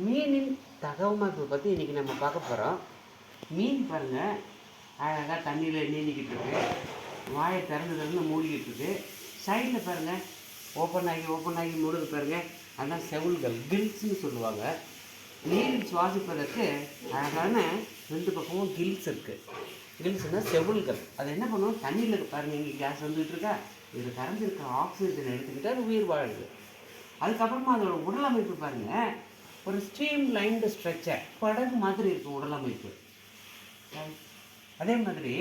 மீனின் தகவமைப்பு பற்றி இன்றைக்கி நம்ம பார்க்க போகிறோம். மீன் பாருங்கள், அழகாக தண்ணியில் நீந்திக்கிட்டு இருக்கு, வாயை திறந்து மூடிக்கிட்டு இருக்கு. சைடில் பாருங்கள், ஓப்பன் ஆகி மூடுது பாருங்கள், அதான் செவுள்கள், கில்ஸ்ன்னு சொல்லுவாங்க. நீரில் சுவாசிப்பதற்கு அழகான 2 பக்கமும் கில்ஸ் இருக்குது. கில்ஸ்னால் செவுள்கள். அது என்ன பண்ணுவோம், தண்ணியில் பாருங்கள், இங்கே கேஸ் வந்துகிட்டு இருக்கா, இது கரைஞ்சிருக்கிற ஆக்சிஜனை எடுத்துக்கிட்டு அது உயிர் வாழுது. அதுக்கப்புறமா அதோட உடல் அமைப்பு பாருங்கள், ஒரு ஸ்ட்ரீம் லைன்டு ஸ்ட்ரக்சர், படகு மாதிரி இருக்கும் உடல் அமைப்பு. அதே மாதிரி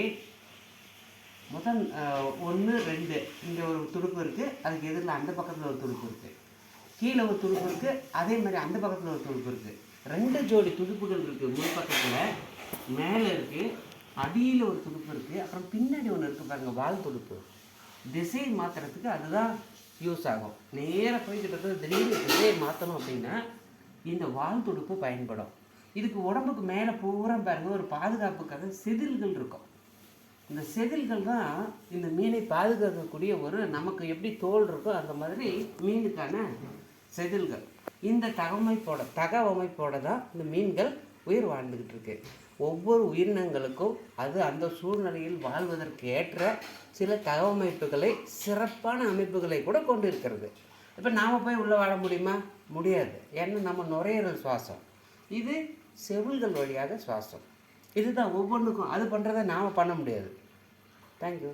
முதல் 1 2 இங்கே ஒரு துடுப்பு இருக்குது, அதுக்கு எதிரில் அந்த பக்கத்தில் ஒரு துடுப்பு இருக்குது, கீழே ஒரு துடுப்பு இருக்குது, அதே மாதிரி அந்த பக்கத்தில் ஒரு துடுப்பு இருக்குது. 2 ஜோடி துடுப்புகள் இருக்குது. முன் பக்கத்தில் மேலே இருக்குது, அடியில் ஒரு துடுப்பு இருக்குது, அப்புறம் பின்னாடி ஒன்று இருக்குது பாருங்கள், வால் துடுப்பு. திசை மாற்றுறதுக்கு அதுதான் யூஸ் ஆகும். நேராக போய்கிட்டு திடீர்னு திசையை மாற்றணும் அப்படின்னா இந்த வால் துடுப்பு பயன்படும். இதுக்கு உடம்புக்கு மேலே பூரா பாருங்கள், ஒரு பாதுகாப்புக்காக செதில்கள் இருக்கும். இந்த செதில்கள் தான் இந்த மீனை பாதுகாக்கக்கூடிய ஒரு, நமக்கு எப்படி தோல் இருக்கோ அந்த மாதிரி மீனுக்கான செதில்கள். இந்த தகவமைப்போட தான் இந்த மீன்கள் உயிர் வாழ்ந்துக்கிட்டு இருக்கு. ஒவ்வொரு உயிரினங்களுக்கும் அது அந்த சூழ்நிலையில் வாழ்வதற்கு ஏற்ற சில தகவமைப்புகளை, சிறப்பான அமைப்புகளை கூட கொண்டு இருக்கிறது. இப்போ நாம் போய் உள்ளே வாழ முடியுமா? முடியாது. ஏன்னா நம்ம நுரையீரல் சுவாசம், இது செவில்கள் வழியாக சுவாசம். இதுதான் ஒவ்வொன்றுக்கும். அது பண்ணுறதை நாம் பண்ண முடியாது. தேங்க்யூ.